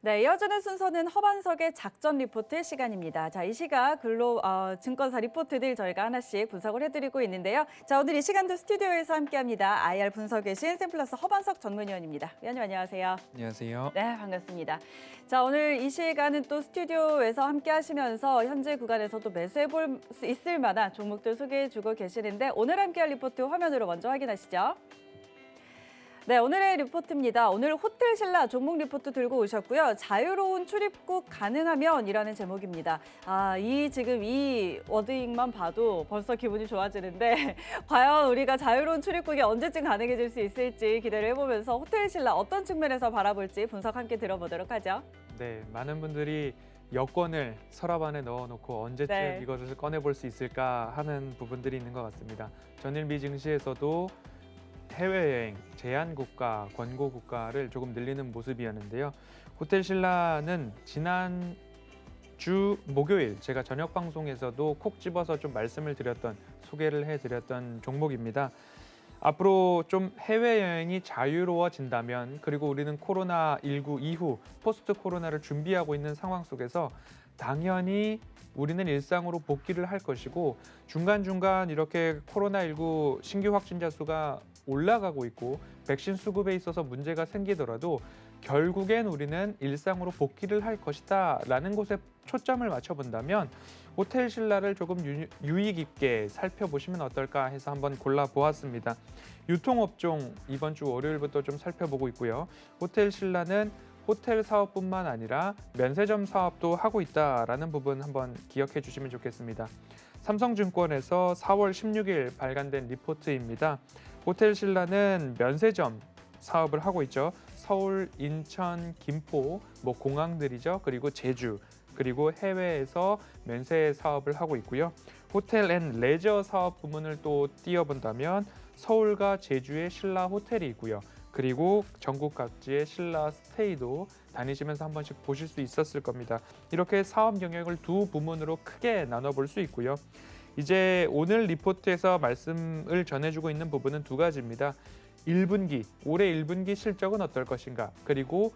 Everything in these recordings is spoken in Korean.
네, 이어지는 순서는 허반석의 작전 리포트 시간입니다. 자, 이 시각 증권사 리포트들 저희가 하나씩 분석을 해드리고 있는데요. 자, 오늘 이 시간도 스튜디오에서 함께합니다. IR 분석의 신센플러스 허반석 전문위원입니다. 위원님 안녕하세요. 안녕하세요. 네, 반갑습니다. 자, 오늘 이 시간은 또 스튜디오에서 함께 하시면서 현재 구간에서 또 매수해 볼 수 있을 만한 종목들 소개해주고 계시는데 오늘 함께할 리포트 화면으로 먼저 확인하시죠. 네, 오늘의 리포트입니다. 오늘 호텔신라 종목 리포트 들고 오셨고요. 자유로운 출입국 가능하면이라는 제목입니다. 지금 이 워딩만 봐도 벌써 기분이 좋아지는데 과연 우리가 자유로운 출입국이 언제쯤 가능해질 수 있을지 기대를 해보면서 호텔신라 어떤 측면에서 바라볼지 분석 함께 들어보도록 하죠. 네, 많은 분들이 여권을 서랍 안에 넣어놓고 언제쯤 네. 이것을 꺼내볼 수 있을까 하는 부분들이 있는 것 같습니다. 전일미 증시에서도 해외여행, 제한국가, 권고국가를 조금 늘리는 모습이었는데요. 호텔신라는 지난 주 목요일 제가 저녁 방송에서도 콕 집어서 좀 말씀을 드렸던, 소개를 해드렸던 종목입니다. 앞으로 좀 해외여행이 자유로워진다면, 그리고 우리는 코로나19 이후 포스트 코로나를 준비하고 있는 상황 속에서 당연히 우리는 일상으로 복귀를 할 것이고, 중간중간 이렇게 코로나19 신규 확진자 수가 올라가고 있고 백신 수급에 있어서 문제가 생기더라도 결국엔 우리는 일상으로 복귀를 할 것이다 라는 곳에 초점을 맞춰본다면 호텔신라를 조금 유의 깊게 살펴보시면 어떨까 해서 한번 골라보았습니다. 유통업종 이번 주 월요일부터 좀 살펴보고 있고요. 호텔신라는 호텔 사업뿐만 아니라 면세점 사업도 하고 있다라는 부분 한번 기억해 주시면 좋겠습니다. 삼성증권에서 4월 16일 발간된 리포트입니다. 호텔신라는 면세점 사업을 하고 있죠. 서울, 인천, 김포, 공항들이죠. 그리고 제주, 그리고 해외에서 면세 사업을 하고 있고요. 호텔 앤 레저 사업 부문을 또 띄워본다면 서울과 제주에 신라 호텔이 있고요. 그리고 전국 각지의 신라 스테이도 다니시면서 한 번씩 보실 수 있었을 겁니다. 이렇게 사업 영역을 두 부문으로 크게 나눠볼 수 있고요. 이제 오늘 리포트에서 말씀을 전해주고 있는 부분은 두 가지입니다. 1분기, 올해 1분기 실적은 어떨 것인가, 그리고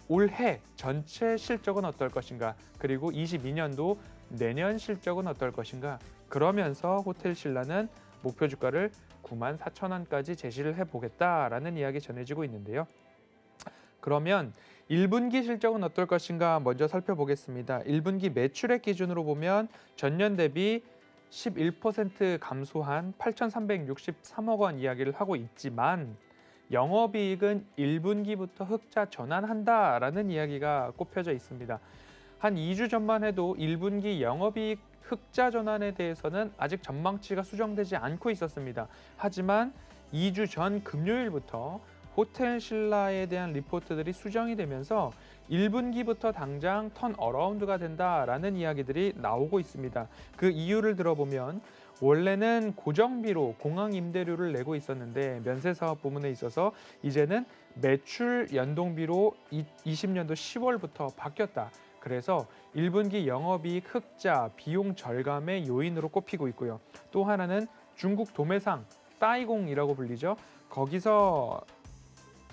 올해 전체 실적은 어떨 것인가, 그리고 22년도 내년 실적은 어떨 것인가. 그러면서 호텔신라는 목표 주가를 94,000원까지 제시를 해보겠다라는 이야기 전해지고 있는데요. 그러면 1분기 실적은 어떨 것인가 먼저 살펴보겠습니다. 1분기 매출액 기준으로 보면 전년 대비 11% 감소한 8,363억 원 이야기를 하고 있지만 영업이익은 1분기부터 흑자 전환한다라는 이야기가 꼽혀져 있습니다. 한 2주 전만 해도 1분기 영업이익 흑자 전환에 대해서는 아직 전망치가 수정되지 않고 있었습니다. 하지만 2주 전 금요일부터 호텔신라에 대한 리포트들이 수정이 되면서 1분기부터 당장 턴어라운드가 된다라는 이야기들이 나오고 있습니다. 그 이유를 들어보면 원래는 고정비로 공항 임대료를 내고 있었는데 면세사업 부문에 있어서 이제는 매출 연동비로 20년도 10월부터 바뀌었다. 그래서 1분기 영업이익 흑자, 비용 절감의 요인으로 꼽히고 있고요. 또 하나는 중국 도매상, 따이공이라고 불리죠. 거기서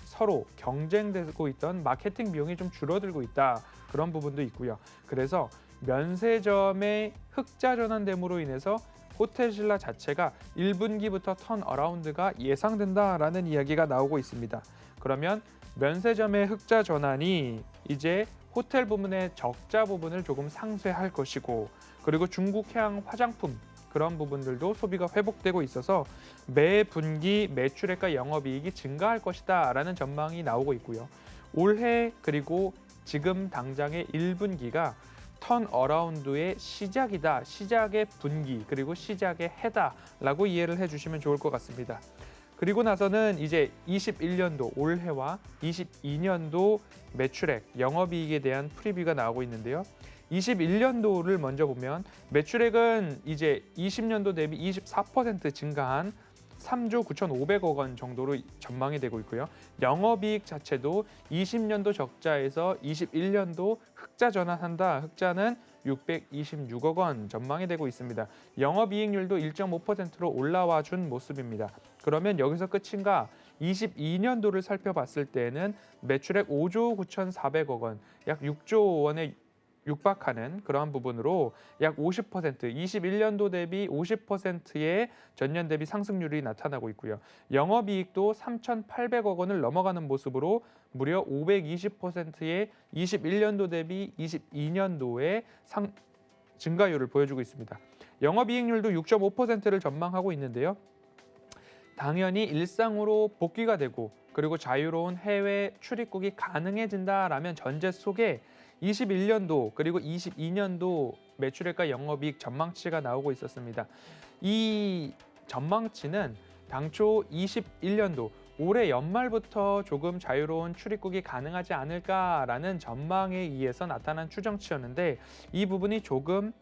서로 경쟁되고 있던 마케팅 비용이 좀 줄어들고 있다. 그런 부분도 있고요. 그래서 면세점의 흑자 전환됨으로 인해서 호텔신라 자체가 1분기부터 턴어라운드가 예상된다라는 이야기가 나오고 있습니다. 그러면 면세점의 흑자 전환이 이제 호텔 부문의 적자 부분을 조금 상쇄할 것이고, 그리고 중국향 화장품 그런 부분들도 소비가 회복되고 있어서 매 분기 매출액과 영업이익이 증가할 것이다 라는 전망이 나오고 있고요. 올해 그리고 지금 당장의 1분기가 턴어라운드의 시작이다, 시작의 분기, 그리고 시작의 해다 라고 이해를 해주시면 좋을 것 같습니다. 그리고 나서는 이제 21년도 올해와 22년도 매출액, 영업이익에 대한 프리뷰가 나오고 있는데요. 21년도를 먼저 보면 매출액은 이제 20년도 대비 24% 증가한 3조 9,500억 원 정도로 전망이 되고 있고요. 영업이익 자체도 20년도 적자에서 21년도 흑자 전환한다. 흑자는 626억 원 전망이 되고 있습니다. 영업이익률도 1.5%로 올라와 준 모습입니다. 그러면 여기서 끝인가? 22년도를 살펴봤을 때는 매출액 5조 9,400억 원, 약 6조 원에 육박하는 그러한 부분으로 약 50%, 21년도 대비 50%의 전년 대비 상승률이 나타나고 있고요. 영업이익도 3,800억 원을 넘어가는 모습으로 무려 520%의 21년도 대비 22년도의 증가율을 보여주고 있습니다. 영업이익률도 6.5%를 전망하고 있는데요. 당연히 일상으로 복귀가 되고 그리고 자유로운 해외 출입국이 가능해진다라면 전제 속에 21년도 그리고 22년도 매출액과 영업이익 전망치가 나오고 있었습니다. 이 전망치는 당초 21년도 올해 연말부터 조금 자유로운 출입국이 가능하지 않을까라는 전망에 의해서 나타난 추정치였는데 이 부분이 조금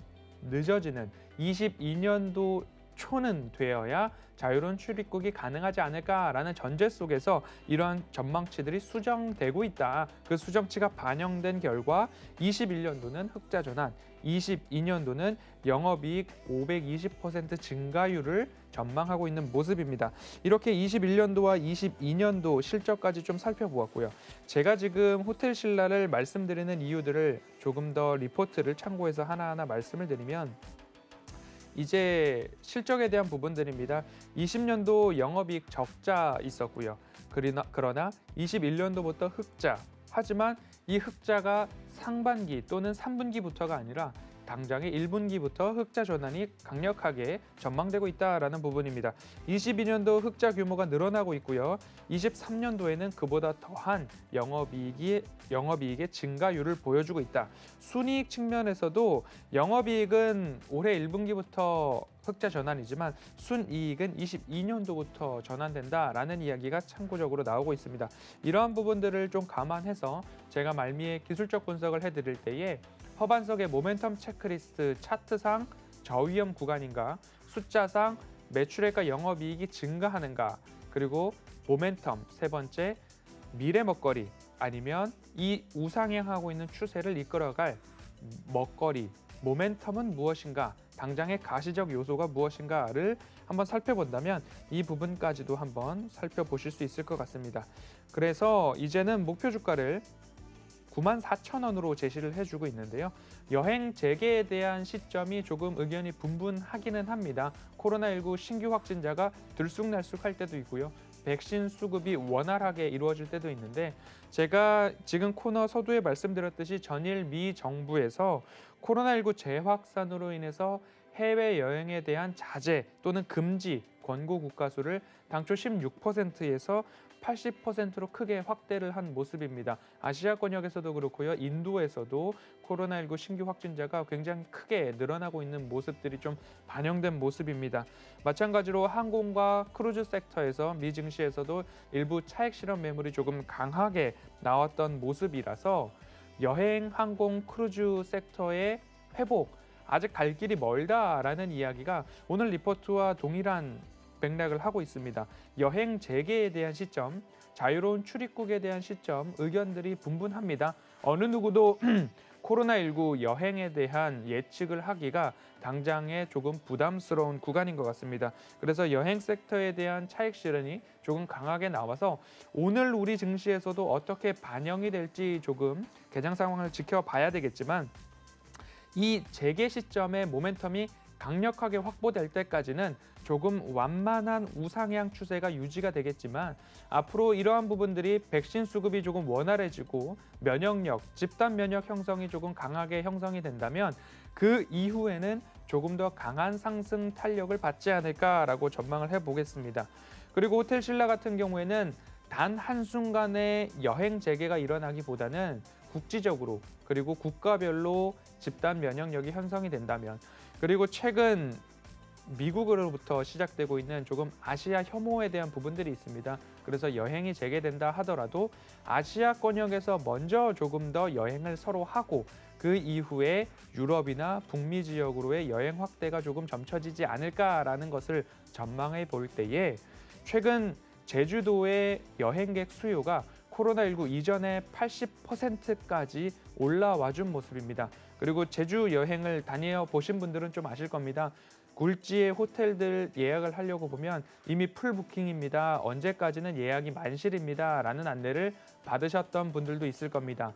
늦어지는 22년도 초는 되어야 자유로운 출입국이 가능하지 않을까라는 전제 속에서 이러한 전망치들이 수정되고 있다. 그 수정치가 반영된 결과 21년도는 흑자 전환, 22년도는 영업이익 520% 증가율을 전망하고 있는 모습입니다. 이렇게 21년도와 22년도 실적까지 좀 살펴보았고요. 제가 지금 호텔신라를 말씀드리는 이유들을 조금 더 리포트를 참고해서 하나하나 말씀을 드리면 이제 실적에 대한 부분들입니다. 20년도 영업이익 적자 있었고요. 그러나 21년도부터 흑자. 하지만 이 흑자가 상반기 또는 3분기부터가 아니라 당장의 1분기부터 흑자 전환이 강력하게 전망되고 있다라는 부분입니다. 22년도 흑자 규모가 늘어나고 있고요. 23년도에는 그보다 더한 영업이익의 증가율을 보여주고 있다. 순이익 측면에서도 영업이익은 올해 1분기부터 흑자 전환이지만 순이익은 22년도부터 전환된다라는 이야기가 참고적으로 나오고 있습니다. 이러한 부분들을 좀 감안해서 제가 말미에 기술적 분석을 해드릴 때에 허반석의 모멘텀 체크리스트 차트상 저위험 구간인가, 숫자상 매출액과 영업이익이 증가하는가, 그리고 모멘텀 세 번째 미래 먹거리 아니면 이 우상향하고 있는 추세를 이끌어갈 먹거리, 모멘텀은 무엇인가, 당장의 가시적 요소가 무엇인가를 한번 살펴본다면 이 부분까지도 한번 살펴보실 수 있을 것 같습니다. 그래서 이제는 목표 주가를 94,000원으로 제시를 해주고 있는데요. 여행 재개에 대한 시점이 조금 의견이 분분하기는 합니다. 코로나19 신규 확진자가 들쑥날쑥할 때도 있고요. 백신 수급이 원활하게 이루어질 때도 있는데 제가 지금 코너 서두에 말씀드렸듯이 전일 미 정부에서 코로나19 재확산으로 인해서 해외여행에 대한 자제 또는 금지 권고 국가 수를 당초 16%에서 80%로 크게 확대를 한 모습입니다. 아시아권역에서도 그렇고요. 인도에서도 코로나19 신규 확진자가 굉장히 크게 늘어나고 있는 모습들이 좀 반영된 모습입니다. 마찬가지로 항공과 크루즈 섹터에서 미 증시에서도 일부 차익 실현 매물이 조금 강하게 나왔던 모습이라서 여행, 항공, 크루즈 섹터의 회복 아직 갈 길이 멀다라는 이야기가 오늘 리포트와 동일한 맥락을 하고 있습니다. 여행 재개에 대한 시점, 자유로운 출입국에 대한 시점, 의견들이 분분합니다. 어느 누구도 코로나19 여행에 대한 예측을 하기가 당장에 조금 부담스러운 구간인 것 같습니다. 그래서 여행 섹터에 대한 차익 실현이 조금 강하게 나와서 오늘 우리 증시에서도 어떻게 반영이 될지 조금 개장 상황을 지켜봐야 되겠지만 이 재개 시점의 모멘텀이 강력하게 확보될 때까지는 조금 완만한 우상향 추세가 유지가 되겠지만 앞으로 이러한 부분들이 백신 수급이 조금 원활해지고 면역력, 집단 면역 형성이 조금 강하게 형성이 된다면 그 이후에는 조금 더 강한 상승 탄력을 받지 않을까라고 전망을 해보겠습니다. 그리고 호텔신라 같은 경우에는 단 한순간에 여행 재개가 일어나기보다는 국지적으로 그리고 국가별로 집단 면역력이 형성이 된다면 그리고 최근 미국으로부터 시작되고 있는 조금 아시아 혐오에 대한 부분들이 있습니다. 그래서 여행이 재개된다 하더라도 아시아권역에서 먼저 조금 더 여행을 서로 하고 그 이후에 유럽이나 북미 지역으로의 여행 확대가 조금 점쳐지지 않을까라는 것을 전망해 볼 때에 최근 제주도의 여행객 수요가 코로나19 이전의 80%까지 올라와 준 모습입니다. 그리고 제주 여행을 다녀 보신 분들은 좀 아실 겁니다. 굴지의 호텔들 예약을 하려고 보면 이미 풀부킹입니다. 언제까지는 예약이 만실입니다. 라는 안내를 받으셨던 분들도 있을 겁니다.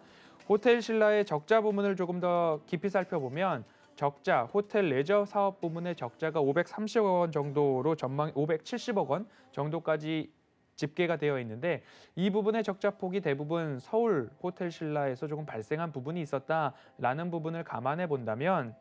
호텔 신라의 적자 부문을 조금 더 깊이 살펴보면 적자, 호텔 레저 사업 부문의 적자가 530억 원 정도로 570억 원 정도까지 집계가 되어 있는데 이 부분의 적자 폭이 대부분 서울 호텔 신라에서 조금 발생한 부분이 있었다라는 부분을 감안해 본다면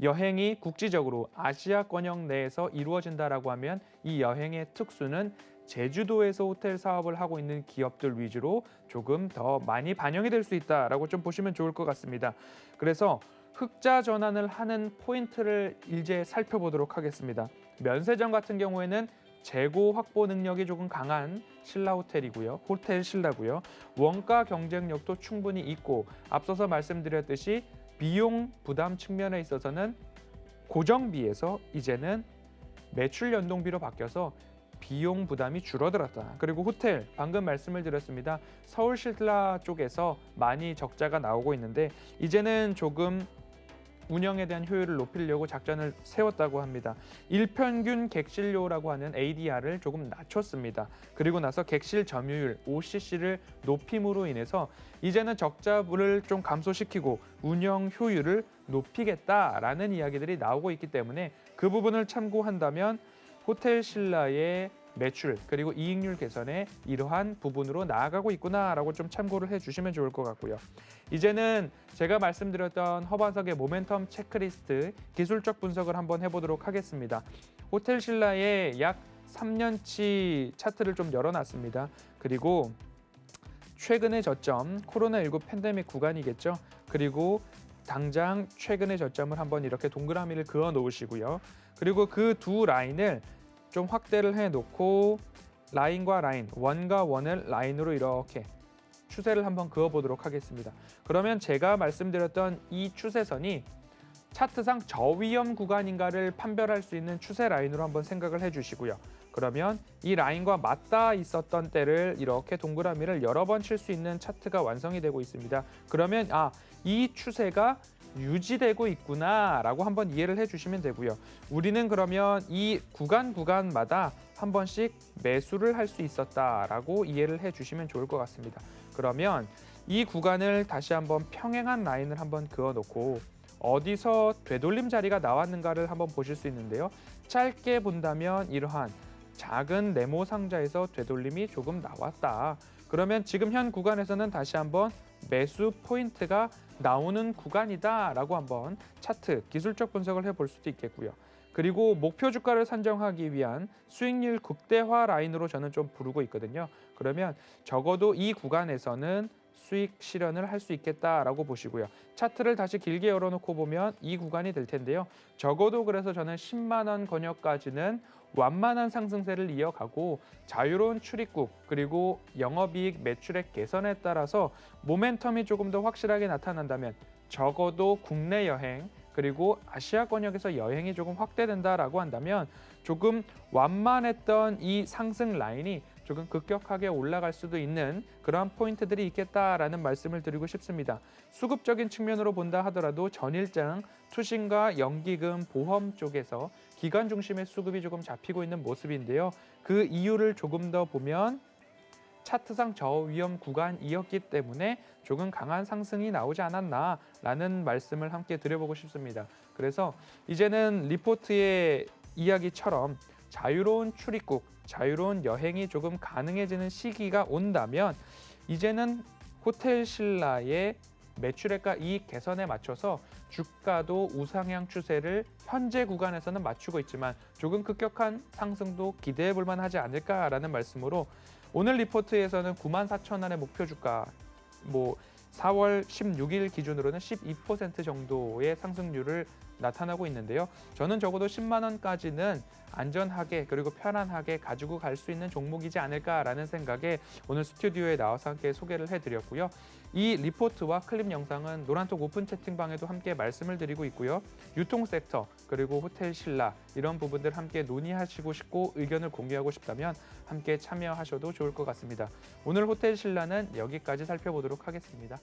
여행이 국지적으로 아시아권역 내에서 이루어진다라고 하면 이 여행의 특수는 제주도에서 호텔 사업을 하고 있는 기업들 위주로 조금 더 많이 반영이 될 수 있다라고 좀 보시면 좋을 것 같습니다. 그래서 흑자 전환을 하는 포인트를 이제 살펴보도록 하겠습니다. 면세점 같은 경우에는 재고 확보 능력이 조금 강한 신라 호텔이고요. 호텔 신라고요. 원가 경쟁력도 충분히 있고 앞서서 말씀드렸듯이 비용 부담 측면에 있어서는 고정비에서 이제는 매출 연동비로 바뀌어서 비용 부담이 줄어들었다. 그리고 호텔, 방금 말씀을 드렸습니다. 서울 신라 쪽에서 많이 적자가 나오고 있는데 이제는 조금 운영에 대한 효율을 높이려고 작전을 세웠다고 합니다. 일평균 객실료라고 하는 ADR을 조금 낮췄습니다. 그리고 나서 객실 점유율 OCC를 높임으로 인해서 이제는 적자를 좀 감소시키고 운영 효율을 높이겠다라는 이야기들이 나오고 있기 때문에 그 부분을 참고한다면 호텔 신라의 매출 그리고 이익률 개선에 이러한 부분으로 나아가고 있구나라고 좀 참고를 해주시면 좋을 것 같고요. 이제는 제가 말씀드렸던 허반석의 모멘텀 체크리스트 기술적 분석을 한번 해보도록 하겠습니다. 호텔 신라의 약 3년치 차트를 좀 열어놨습니다. 그리고 최근의 저점, 코로나19 팬데믹 구간이겠죠. 그리고 당장 최근의 저점을 한번 이렇게 동그라미를 그어 놓으시고요. 그리고 그 두 라인을 좀 확대를 해놓고 라인과 라인, 원과 원을 라인으로 이렇게 추세를 한번 그어보도록 하겠습니다. 그러면 제가 말씀드렸던 이 추세선이 차트상 저위험 구간인가를 판별할 수 있는 추세 라인으로 한번 생각을 해주시고요. 그러면 이 라인과 맞닿아 있었던 때를 이렇게 동그라미를 여러 번 칠 수 있는 차트가 완성이 되고 있습니다. 그러면 이 추세가 유지되고 있구나라고 한번 이해를 해주시면 되고요. 우리는 그러면 이 구간마다 한 번씩 매수를 할 수 있었다라고 이해를 해주시면 좋을 것 같습니다. 그러면 이 구간을 다시 한번 평행한 라인을 한번 그어놓고 어디서 되돌림 자리가 나왔는가를 한번 보실 수 있는데요. 짧게 본다면 이러한 작은 네모 상자에서 되돌림이 조금 나왔다. 그러면 지금 현 구간에서는 다시 한번 매수 포인트가 나오는 구간이다라고 한번 차트 기술적 분석을 해볼 수도 있겠고요. 그리고 목표 주가를 산정하기 위한 수익률 극대화 라인으로 저는 좀 부르고 있거든요. 그러면 적어도 이 구간에서는 수익 실현을 할 수 있겠다라고 보시고요. 차트를 다시 길게 열어놓고 보면 이 구간이 될 텐데요. 적어도 그래서 저는 10만 원 권역까지는 완만한 상승세를 이어가고 자유로운 출입국 그리고 영업이익 매출액 개선에 따라서 모멘텀이 조금 더 확실하게 나타난다면 적어도 국내 여행 그리고 아시아권역에서 여행이 조금 확대된다라고 한다면 조금 완만했던 이 상승 라인이 조금 급격하게 올라갈 수도 있는 그러한 포인트들이 있겠다라는 말씀을 드리고 싶습니다. 수급적인 측면으로 본다 하더라도 전일장, 투신과 연기금, 보험 쪽에서 기관 중심의 수급이 조금 잡히고 있는 모습인데요. 그 이유를 조금 더 보면 차트상 저위험 구간이었기 때문에 조금 강한 상승이 나오지 않았나라는 말씀을 함께 드려보고 싶습니다. 그래서 이제는 리포트의 이야기처럼 자유로운 출입국, 자유로운 여행이 조금 가능해지는 시기가 온다면 이제는 호텔 신라의 매출액과 이익 개선에 맞춰서 주가도 우상향 추세를 현재 구간에서는 맞추고 있지만 조금 급격한 상승도 기대해 볼 만하지 않을까라는 말씀으로 오늘 리포트에서는 94,000원의 목표 주가 4월 16일 기준으로는 12% 정도의 상승률을 나타나고 있는데요. 저는 적어도 10만 원까지는 안전하게 그리고 편안하게 가지고 갈 수 있는 종목이지 않을까라는 생각에 오늘 스튜디오에 나와서 함께 소개를 해드렸고요. 이 리포트와 클립 영상은 노란톡 오픈 채팅방에도 함께 말씀을 드리고 있고요. 유통 섹터 그리고 호텔 신라 이런 부분들 함께 논의하시고 싶고 의견을 공유하고 싶다면 함께 참여하셔도 좋을 것 같습니다. 오늘 호텔 신라는 여기까지 살펴보도록 하겠습니다.